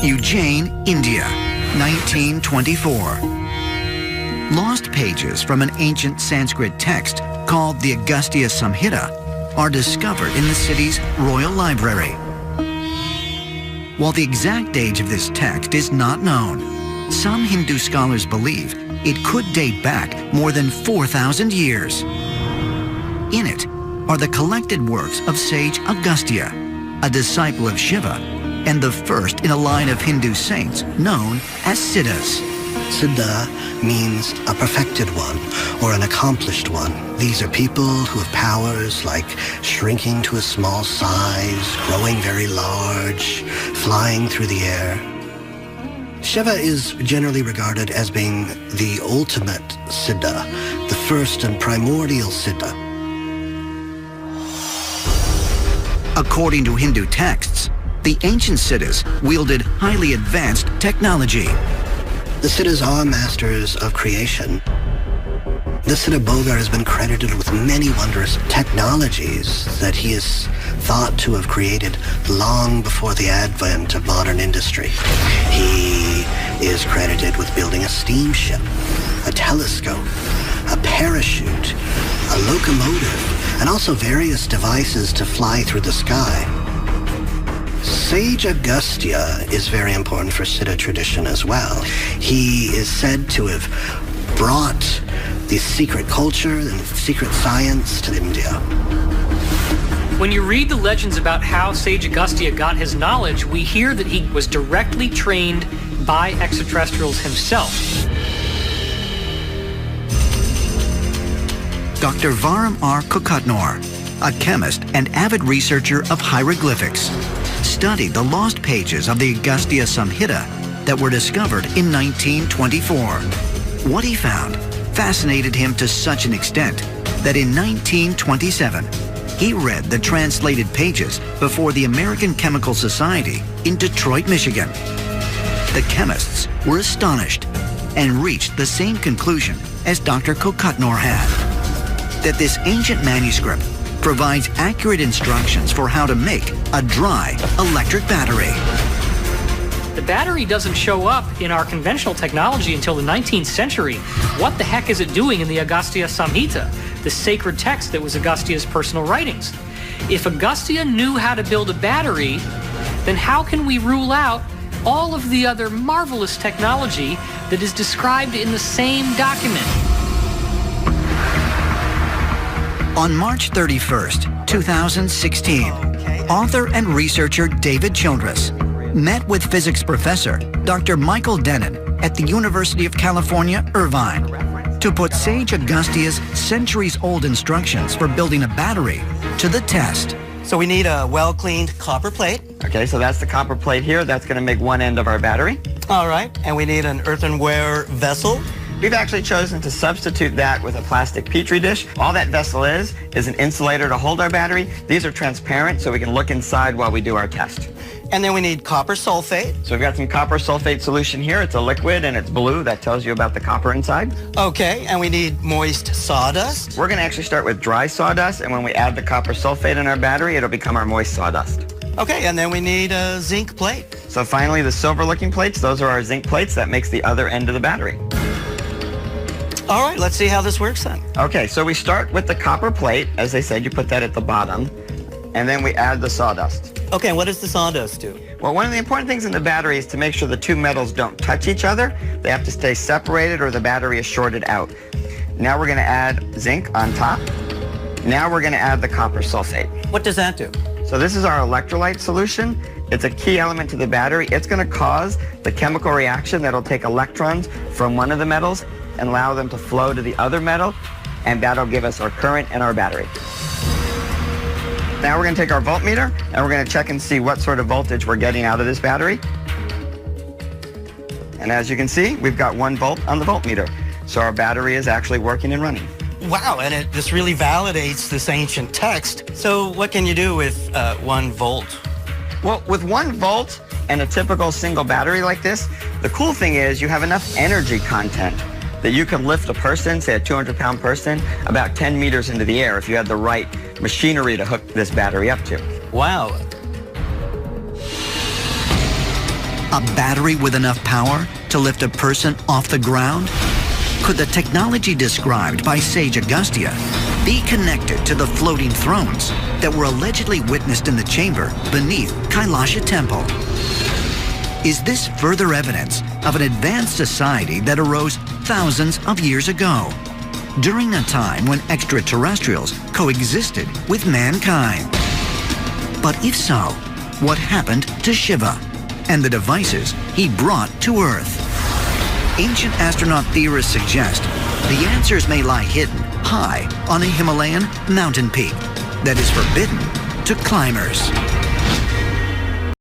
Ujjain, India, 1924. Lost pages from an ancient Sanskrit text called the Agastya Samhita are discovered in the city's Royal Library. While the exact age of this text is not known, some Hindu scholars believe it could date back more than 4,000 years. In it are the collected works of Sage Augustia, a disciple of Shiva, and the first in a line of Hindu saints known as Siddhas. Siddha means a perfected one or an accomplished one. These are people who have powers like shrinking to a small size, growing very large, flying through the air. Shiva is generally regarded as being the ultimate Siddha, the first and primordial Siddha. According to Hindu texts, the ancient Siddhas wielded highly advanced technology. The Siddhas are masters of creation. The Siddha Bogar has been credited with many wondrous technologies that he is thought to have created long before the advent of modern industry. He is credited with building a steamship, a telescope, a parachute, a locomotive, and also various devices to fly through the sky. Sage Augustia is very important for Siddha tradition as well. He is said to have brought the secret culture and secret science to India. When you read the legends about how Sage Augustia got his knowledge, we hear that he was directly trained by extraterrestrials himself. Dr. Varam R. Kokatnor, a chemist and avid researcher of hieroglyphics, studied the lost pages of the Agastya Samhita that were discovered in 1924. What he found fascinated him to such an extent that in 1927, he read the translated pages before the American Chemical Society in Detroit, Michigan. The chemists were astonished and reached the same conclusion as Dr. Kokatnor had, that this ancient manuscript provides accurate instructions for how to make a dry electric battery. The battery doesn't show up in our conventional technology until the 19th century. What the heck is it doing in the Agastya Samhita, the sacred text that was Agastya's personal writings? If Agastya knew how to build a battery, then how can we rule out all of the other marvelous technology that is described in the same document? On March 31st, 2016, author and researcher David Childress met with physics professor Dr. Michael Dennin at the University of California, Irvine, to put Sage Augustia's centuries-old instructions for building a battery to the test. So we need a well-cleaned copper plate. Okay, so that's the copper plate here. That's going to make one end of our battery. All right, and we need an earthenware vessel. We've actually chosen to substitute that with a plastic petri dish. All that vessel is an insulator to hold our battery. These are transparent, so we can look inside while we do our test. And then we need copper sulfate. So we've got some copper sulfate solution here. It's a liquid and it's blue. That tells you about the copper inside. Okay, and we need moist sawdust. We're going to actually start with dry sawdust, and when we add the copper sulfate in our battery, it'll become our moist sawdust. Okay, and then we need a zinc plate. So finally, the silver-looking plates, those are our zinc plates. That makes the other end of the battery. All right, let's see how this works then. Okay, so we start with the copper plate. As they said, you put that at the bottom, and then we add the sawdust. Okay, what does the sawdust do? Well, one of the important things in the battery is to make sure the two metals don't touch each other. They have to stay separated or the battery is shorted out. Now we're going to add zinc on top. Now we're going to add the copper sulfate. What does that do? So this is our electrolyte solution. It's a key element to the battery. It's going to cause the chemical reaction that'll take electrons from one of the metals and allow them to flow to the other metal, and that'll give us our current and our battery. Now we're going to take our voltmeter and we're going to check and see what sort of voltage we're getting out of this battery. And as you can see, we've got 1 volt on the voltmeter. So our battery is actually working and running. Wow, and this really validates this ancient text. So what can you do with 1 volt? Well, with 1 volt and a typical single battery like this, the cool thing is you have enough energy content that you can lift a person, say a 200-pound person, about 10 meters into the air if you had the right machinery to hook this battery up to. Wow. A battery with enough power to lift a person off the ground? Could the technology described by Sage Augustia be connected to the floating thrones that were allegedly witnessed in the chamber beneath Kailasha Temple? Is this further evidence of an advanced society that arose thousands of years ago, during a time when extraterrestrials coexisted with mankind? But if so, what happened to Shiva and the devices he brought to Earth? Ancient astronaut theorists suggest the answers may lie hidden high on a Himalayan mountain peak that is forbidden to climbers.